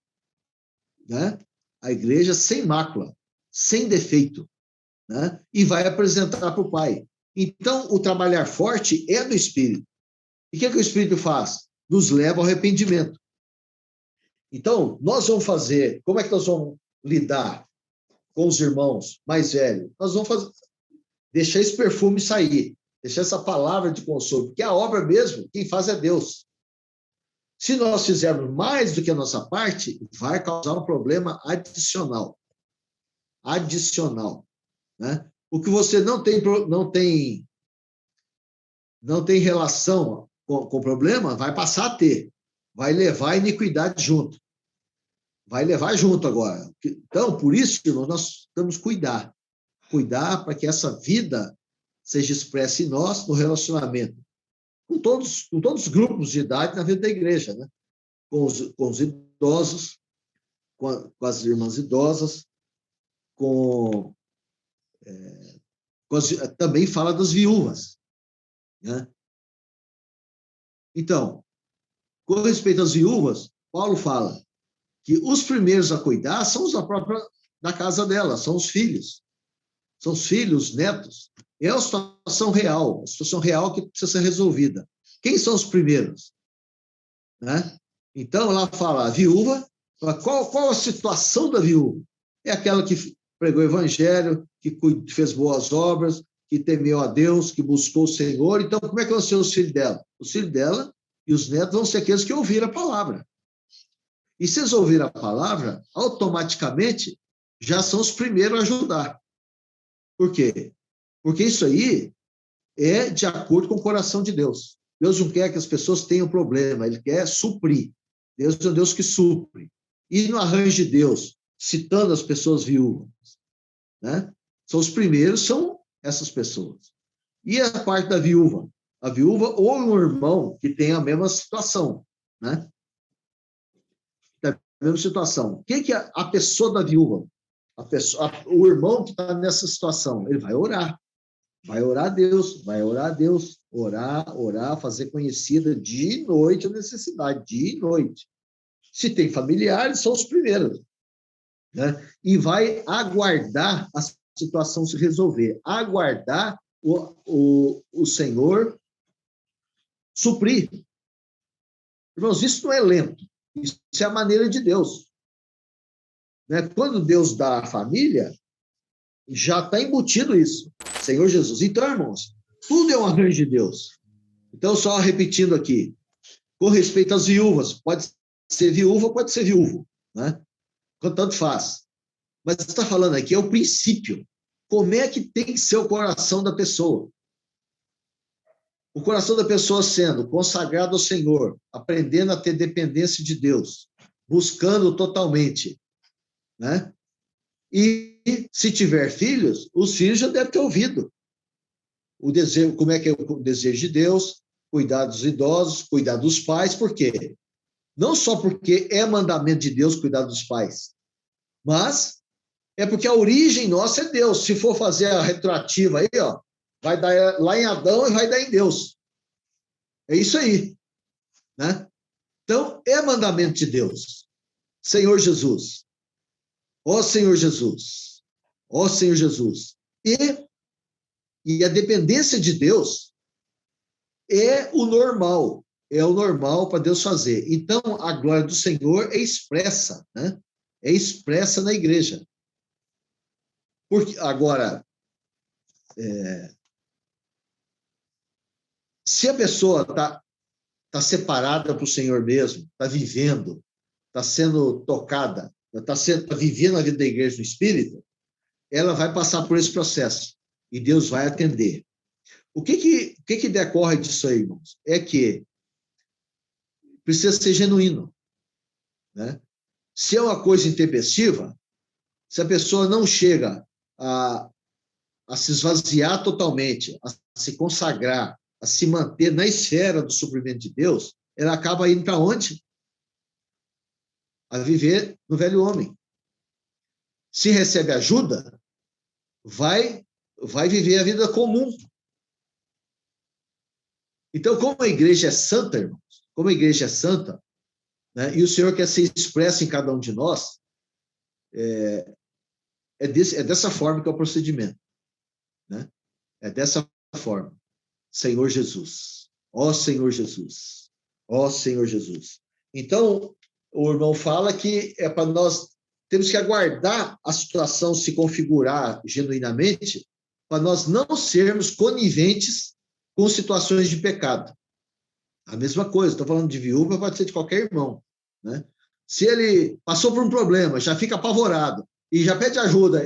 né? A igreja sem mácula, sem defeito, né? E vai apresentar para o Pai. Então, o trabalhar forte é do Espírito. E o que o Espírito faz? Nos leva ao arrependimento. Então, nós vamos fazer, como é que nós vamos lidar com os irmãos mais velhos? Nós vamos deixar esse perfume sair, deixar essa palavra de consolo, porque a obra mesmo, quem faz é Deus. Se nós fizermos mais do que a nossa parte, vai causar um problema adicional. Né? O que você não tem relação com o problema, vai passar a ter. Vai levar a iniquidade junto. Vai levar junto agora. Então, por isso, irmão, nós temos que cuidar. Cuidar para que essa vida seja expressa em nós, no relacionamento. Com todos os grupos de idade na vida da igreja, né? Com os idosos, com as irmãs idosas, com também fala das viúvas, né? Então, com respeito às viúvas, Paulo fala que os primeiros a cuidar são os da casa dela, são os filhos. São os filhos, os netos. É a situação real que precisa ser resolvida. Quem são os primeiros? Né? Então, ela fala, a viúva, qual a situação da viúva? É aquela que pregou o evangelho, que fez boas obras, que temeu a Deus, que buscou o Senhor. Então, como é que vão ser os filhos dela? Os filhos dela e os netos vão ser aqueles que ouviram a palavra. E se eles ouviram a palavra, automaticamente já são os primeiros a ajudar. Por quê? Porque isso aí é de acordo com o coração de Deus. Deus não quer que as pessoas tenham problema, ele quer suprir. Deus é um Deus que supre. E no arranjo de Deus, citando as pessoas viúvas, né? São os primeiros, são essas pessoas. E a parte da viúva? A viúva ou um irmão que tem a mesma situação, né? A mesma situação. Quem que é a pessoa da viúva? O irmão que está nessa situação, ele vai orar. Vai orar a Deus, orar, fazer conhecida dia e noite a necessidade, dia e noite. Se tem familiares, são os primeiros, né? E vai aguardar a situação se resolver, aguardar o Senhor suprir. Irmãos, isso não é lento, isso é a maneira de Deus. Né? Quando Deus dá a família, já está embutido isso, Senhor Jesus. Então, irmãos, tudo é um arranjo de Deus. Então, só repetindo aqui, com respeito às viúvas, pode ser viúva, pode ser viúvo, né? Tanto faz. Mas você está falando aqui, é o princípio. Como é que tem que ser o coração da pessoa? O coração da pessoa sendo consagrado ao Senhor, aprendendo a ter dependência de Deus, buscando totalmente, né? E se tiver filhos, os filhos já devem ter ouvido o desejo, como é que é o desejo de Deus, cuidar dos idosos, cuidar dos pais, por quê? Não só porque é mandamento de Deus cuidar dos pais, mas é porque a origem nossa é Deus. Se for fazer a retroativa aí, ó, vai dar lá em Adão e vai dar em Deus. É isso aí, né? Então, é mandamento de Deus. Senhor Jesus. Ó Senhor Jesus. Ó Senhor Jesus. E a dependência de Deus é o normal para Deus fazer. Então, a glória do Senhor é expressa, né? É expressa na igreja. Porque, agora, se a pessoa está separada para o Senhor mesmo, está vivendo, está sendo tocada, está vivendo a vida da igreja no Espírito, ela vai passar por esse processo e Deus vai atender. O que decorre disso aí, irmãos? É que precisa ser genuíno, né? Se é uma coisa intempestiva, se a pessoa não chega a se esvaziar totalmente, a se consagrar, a se manter na esfera do suprimento de Deus, ela acaba indo para onde? A viver no velho homem. Se recebe ajuda, vai viver a vida comum. Então, como a igreja é santa, irmãos, como a igreja é santa, né, e o Senhor quer ser expresso em cada um de nós, é dessa forma que é o procedimento. Né? É dessa forma. Senhor Jesus. Ó Senhor Jesus. Ó Senhor Jesus. Então, o irmão fala que é para nós, temos que aguardar a situação se configurar genuinamente, para nós não sermos coniventes com situações de pecado. A mesma coisa, estou falando de viúva, pode ser de qualquer irmão. Né? Se ele passou por um problema, já fica apavorado, e já pede ajuda,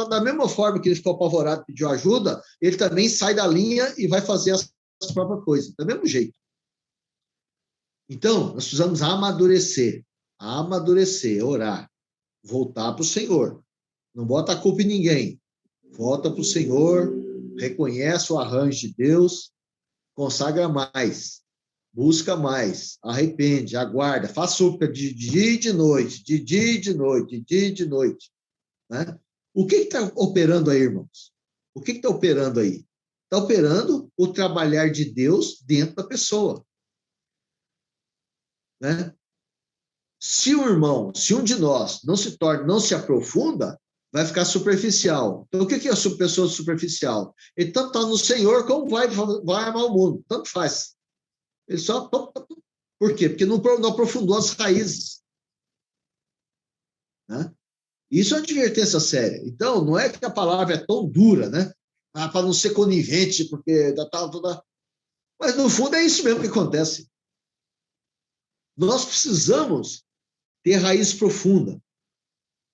da mesma forma que ele ficou apavorado, pediu ajuda, ele também sai da linha e vai fazer as próprias coisas, do mesmo jeito. Então, nós precisamos amadurecer, orar, voltar para o Senhor. Não bota a culpa em ninguém. Volta para o Senhor, reconhece o arranjo de Deus, consagra mais, busca mais, arrepende, aguarda, faz súplica de dia e de noite, de dia e de noite, de dia e de noite. Né? O que está operando aí, irmãos? O que está operando aí? Está operando o trabalhar de Deus dentro da pessoa. Né? Se um irmão, se um de nós não se torna, não se aprofunda, vai ficar superficial. Então, o que é a pessoa superficial? Ele tanto está no Senhor como vai amar o mundo. Tanto faz. Ele só... Por quê? Porque não aprofundou as raízes. Né? Isso é uma advertência séria. Então, não é que a palavra é tão dura, né? Para não ser conivente, porque toda... Mas, no fundo, é isso mesmo que acontece. Nós precisamos ter raiz profunda.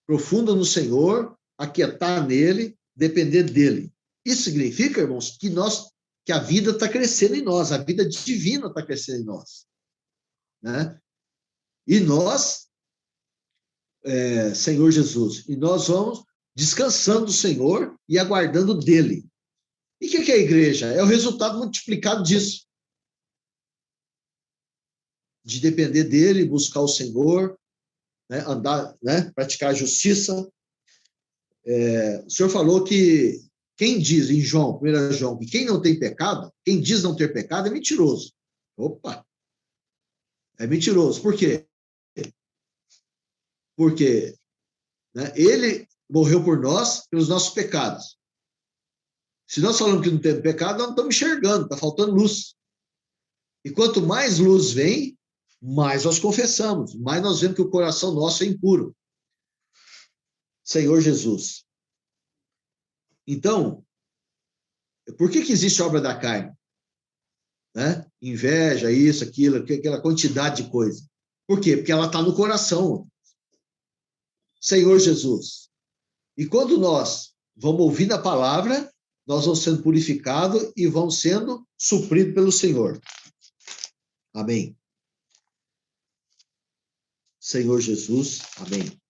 Profunda no Senhor, aquietar nele, depender dele. Isso significa, irmãos, que a vida está crescendo em nós, a vida divina está crescendo em nós. Né? E nós, Senhor Jesus, e nós vamos descansando do Senhor e aguardando dele. E o que é a igreja? É o resultado multiplicado disso. De depender dele, buscar o Senhor, né, andar, né, praticar a justiça. O senhor falou que quem diz em João, 1 João, que quem não tem pecado, quem diz não ter pecado é mentiroso. Opa! É mentiroso. Por quê? Porque, né, ele morreu por nós, pelos nossos pecados. Se nós falamos que não temos pecado, nós não estamos enxergando, está faltando luz. E quanto mais luz vem, mais nós confessamos, mais nós vemos que o coração nosso é impuro. Senhor Jesus. Então, por que existe obra da carne? Né? Inveja, isso, aquilo, aquela quantidade de coisa. Por quê? Porque ela está no coração. Senhor Jesus. E quando nós vamos ouvindo a palavra, nós vamos sendo purificados e vamos sendo supridos pelo Senhor. Amém. Senhor Jesus. Amém.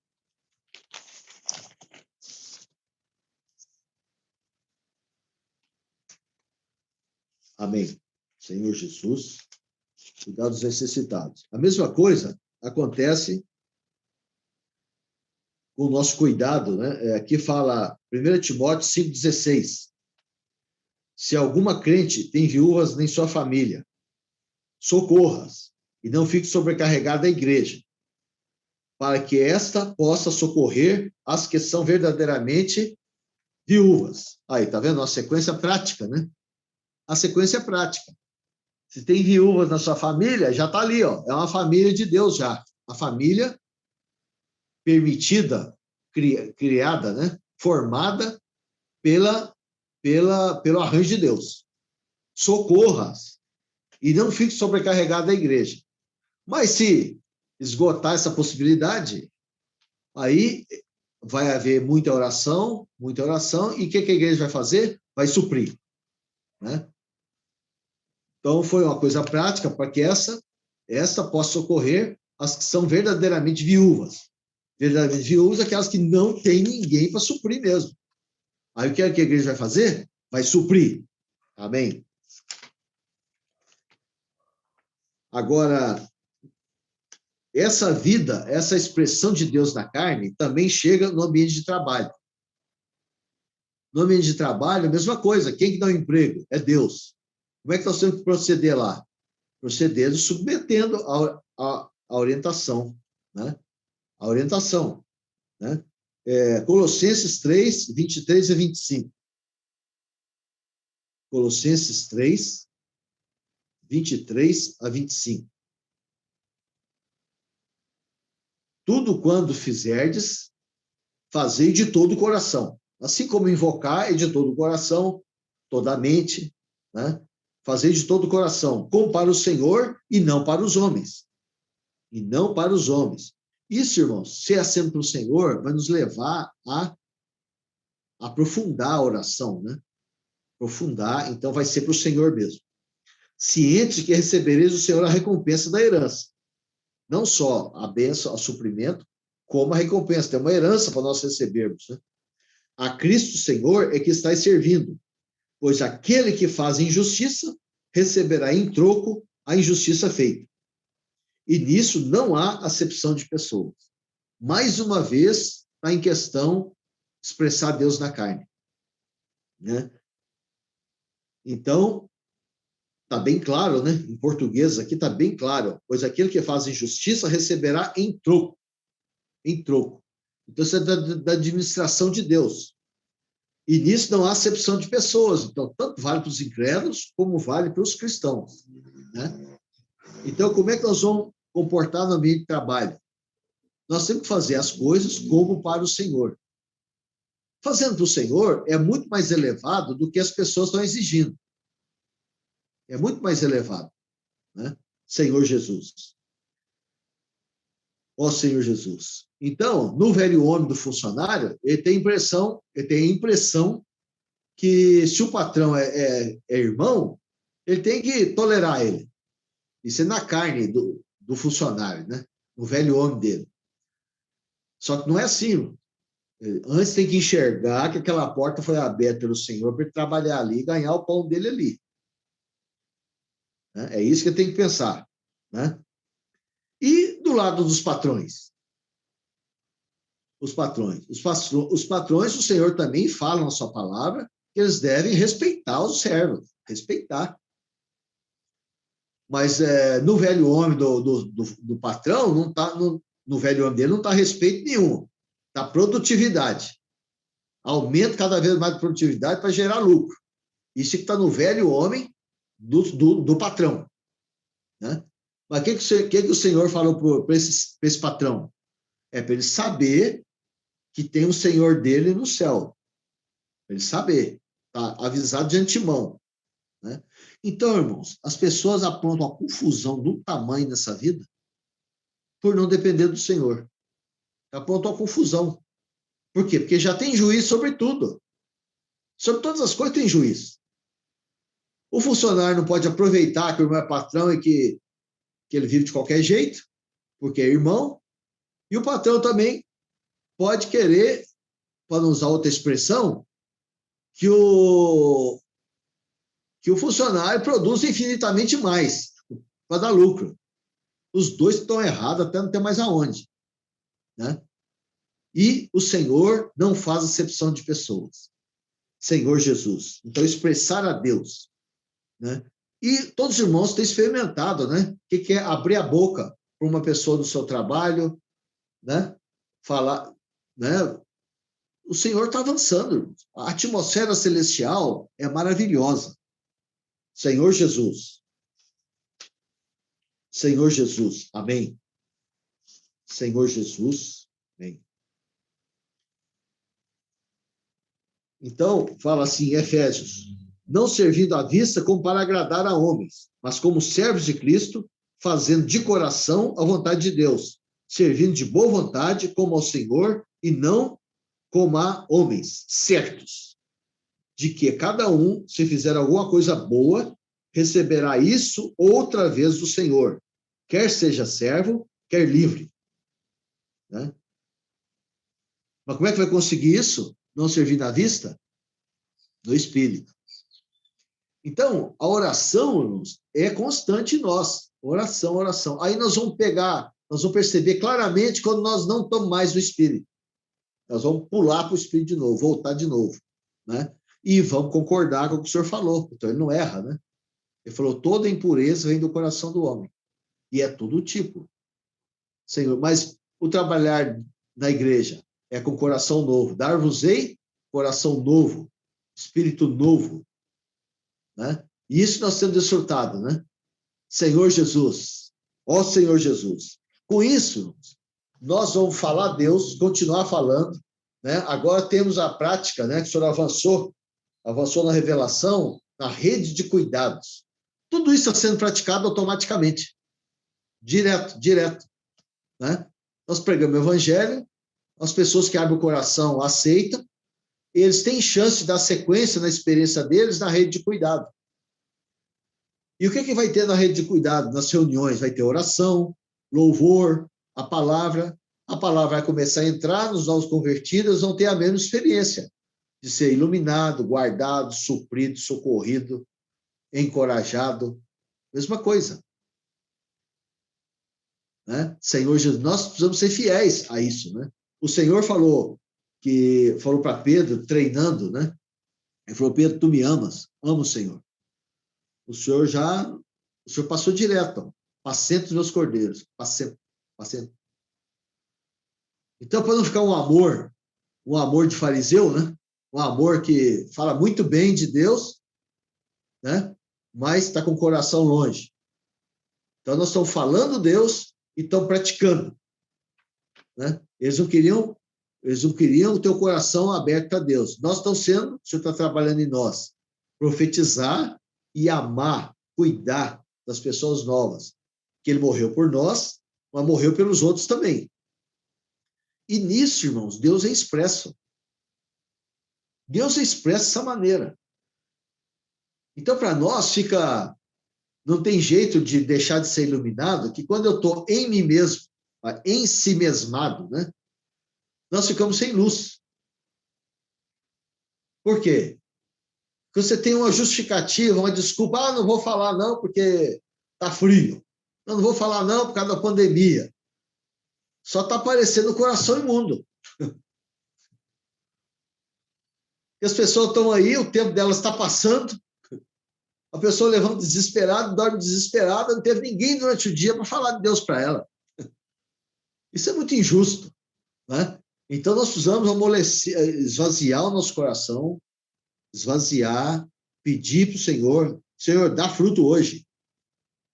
Amém. Senhor Jesus, cuidar dos necessitados. A mesma coisa acontece com o nosso cuidado, né? Aqui fala 1 Timóteo 5,16. Se alguma crente tem viúvas em sua família, socorra-as e não fique sobrecarregada a igreja, para que esta possa socorrer as que são verdadeiramente viúvas. Aí, tá vendo? Uma sequência prática, né? A sequência prática. Se tem viúvas na sua família, já está ali, ó. É uma família de Deus já. A família permitida, criada, né? Formada pelo arranjo de Deus. Socorra-as e não fique sobrecarregado a igreja. Mas se esgotar essa possibilidade, aí vai haver muita oração, e o que a igreja vai fazer? Vai suprir. Né? Então, foi uma coisa prática para que essa possa socorrer as que são verdadeiramente viúvas. Verdadeiramente viúvas, aquelas que não têm ninguém para suprir mesmo. Aí o que a igreja vai fazer? Vai suprir. Amém? Agora, essa vida, essa expressão de Deus na carne, também chega no ambiente de trabalho. No ambiente de trabalho, a mesma coisa. Quem que dá o emprego? É Deus. Como é que nós temos que proceder lá? Procedendo submetendo a orientação. Né? A orientação. Né? Colossenses 3, 23 e 25. Colossenses 3, 23 a 25. Tudo quando fizerdes, fazei de todo o coração. Assim como invocar é de todo o coração, toda a mente, né? Fazei de todo o coração, como para o Senhor e não para os homens. E não para os homens. Isso, irmãos, ser sendo para o Senhor, vai nos levar a aprofundar a oração, né? Aprofundar, então vai ser para o Senhor mesmo. Ciente de que recebereis do Senhor a recompensa da herança. Não só a bênção, o suprimento, como a recompensa. Tem uma herança para nós recebermos. Né? A Cristo Senhor é que estáis servindo, pois aquele que faz injustiça receberá em troco a injustiça feita. E nisso não há acepção de pessoas. Mais uma vez, está em questão expressar Deus na carne. né? Então, está bem claro, né? Em português aqui está bem claro, pois aquele que faz injustiça receberá em troco, em troco. Então, isso é da administração de Deus. E nisso não há acepção de pessoas. Então, tanto vale para os incrédulos, como vale para os cristãos, né? Então, como é que nós vamos comportar no ambiente de trabalho? Nós temos que fazer as coisas como para o Senhor. Fazendo para o Senhor é muito mais elevado do que as pessoas estão exigindo. É muito mais elevado, né? Senhor Jesus. Ó Senhor Jesus. Então, no velho homem do funcionário, ele tem a impressão que se o patrão é irmão, ele tem que tolerar ele. Isso é na carne do funcionário, né? No velho homem dele. Só que não é assim. Antes tem que enxergar que aquela porta foi aberta pelo Senhor para ele trabalhar ali e ganhar o pão dele ali. É isso que ele tem que pensar, né? E do lado dos patrões? Os patrões. Os patrões, o Senhor também fala na sua palavra que eles devem respeitar os servos, respeitar. Mas no velho homem do patrão, não tá, no velho homem dele não está respeito nenhum. Está produtividade. Aumenta cada vez mais a produtividade para gerar lucro. Isso que está no velho homem do patrão, né? Mas o que o Senhor falou para esse patrão? É para ele saber que tem o Senhor dele no céu. Para ele saber. Está avisado de antemão, né? Então, irmãos, as pessoas aprontam a confusão do tamanho nessa vida por não depender do Senhor. Aprontam a confusão. Por quê? Porque já tem juiz sobre tudo. Sobre todas as coisas tem juiz. O funcionário não pode aproveitar que o irmão é patrão e que ele vive de qualquer jeito, porque é irmão. E o patrão também pode querer, para não usar outra expressão, que o funcionário produza infinitamente mais para dar lucro. Os dois estão errados até não ter mais aonde, né? E o Senhor não faz acepção de pessoas. Senhor Jesus. Então, expressar a Deus, né? E todos os irmãos têm experimentado, né? O que é abrir a boca para uma pessoa do seu trabalho, né? Falar, né? O Senhor está avançando. A atmosfera celestial é maravilhosa. Senhor Jesus. Senhor Jesus. Amém. Senhor Jesus. Amém. Então, fala assim em Efésios: não servindo à vista como para agradar a homens, mas como servos de Cristo, fazendo de coração a vontade de Deus, servindo de boa vontade como ao Senhor e não como a homens, certos de que cada um, se fizer alguma coisa boa, receberá isso outra vez do Senhor, quer seja servo, quer livre, né? Mas como é que vai conseguir isso? Não servir na vista? No Espírito. Então, a oração é constante em nós. Oração, oração. Aí nós vamos perceber claramente quando nós não estamos mais no Espírito. Nós vamos pular para o Espírito de novo, voltar de novo, né? E vamos concordar com o que o senhor falou. Então, ele não erra, né? Ele falou, toda impureza vem do coração do homem. E é todo tipo. Senhor, mas o trabalhar na igreja é com coração novo. Dar-vos-ei coração novo, espírito novo, né? E isso nós temos desfrutado, né? Senhor Jesus, ó Senhor Jesus. Com isso, nós vamos falar a Deus, continuar falando, né? Agora temos a prática, né? Que o senhor avançou na revelação, na rede de cuidados. Tudo isso está sendo praticado automaticamente, direto, né? Nós pregamos o evangelho, as pessoas que abrem o coração aceitam, eles têm chance de dar sequência na experiência deles na rede de cuidado. E o que vai ter na rede de cuidado, nas reuniões? Vai ter oração, louvor, a palavra vai começar a entrar nos novos convertidos, vão ter a mesma experiência de ser iluminado, guardado, suprido, socorrido, encorajado, mesma coisa, né? Senhor Jesus, nós precisamos ser fiéis a isso, né? O Senhor falou para Pedro, treinando, né? Ele falou, Pedro, tu me amas? Amo o Senhor. O Senhor passou direto, ó. Apacenta os meus cordeiros. Apacenta. Então, para não ficar um amor de fariseu, né? Um amor que fala muito bem de Deus, né? Mas está com o coração longe. Então, nós estamos falando Deus e estamos praticando, né? Eles não queriam ter o coração aberto a Deus. Nós estamos sendo, o Senhor está trabalhando em nós, profetizar e amar, cuidar das pessoas novas. Que ele morreu por nós, mas morreu pelos outros também. E nisso, irmãos, Deus é expresso. Deus é expresso dessa maneira. Então, para nós, não tem jeito de deixar de ser iluminado, que quando eu estou em mim mesmo, em si mesmado, né? Nós ficamos sem luz. Por quê? Porque você tem uma justificativa, uma desculpa, não vou falar não porque está frio. Não vou falar não por causa da pandemia. Só está aparecendo o coração imundo. E as pessoas estão aí, o tempo delas está passando, a pessoa levanta desesperada, dorme desesperada, não teve ninguém durante o dia para falar de Deus para ela. Isso é muito injusto, né? Então, nós precisamos esvaziar o nosso coração, esvaziar, pedir para o Senhor, Senhor, dá fruto hoje.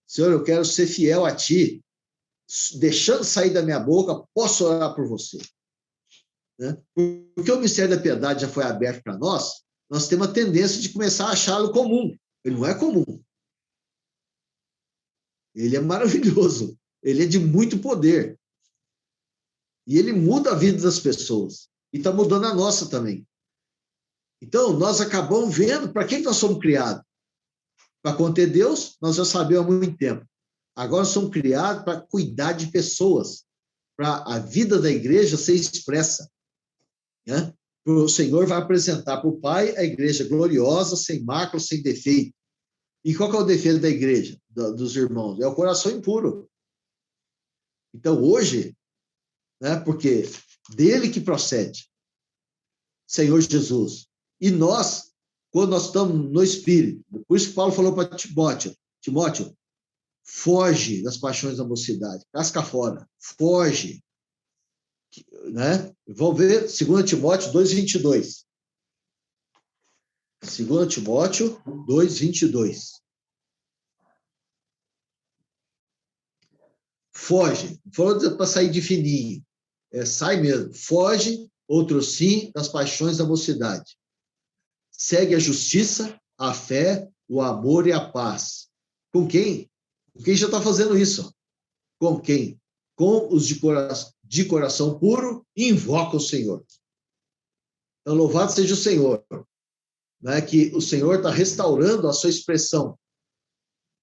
Senhor, eu quero ser fiel a Ti. Deixando sair da minha boca, posso orar por você. Né? Porque o mistério da piedade já foi aberto para nós, nós temos a tendência de começar a achá-lo comum. Ele não é comum. Ele é maravilhoso. Ele é de muito poder. E ele muda a vida das pessoas. E está mudando a nossa também. Então, nós acabamos vendo para que nós somos criados. Para conter Deus, nós já sabemos há muito tempo. Agora somos criados para cuidar de pessoas, para a vida da igreja ser expressa. Né? O Senhor vai apresentar para o Pai a igreja gloriosa, sem mácula, sem defeito. E qual que é o defeito da igreja, dos irmãos? É o coração impuro. Então, hoje, né, porque dele que procede, Senhor Jesus. E nós, quando nós estamos no Espírito, por isso que Paulo falou para Timóteo, foge das paixões da mocidade, casca fora, foge. Né? Vamos ver 2 Timóteo 2:22. 2 Timóteo 2:22. Foge. Não falou para sair de fininho. Sai mesmo. Foge, outro sim, das paixões da mocidade. Segue a justiça, a fé, o amor e a paz. Com quem? Com quem já está fazendo isso? Com quem? Com os de coração puro, invoca o Senhor. Então, louvado seja o Senhor, né, que o Senhor está restaurando a sua expressão,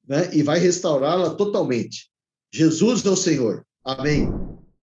né, e vai restaurá-la totalmente. Jesus é o Senhor. Amém.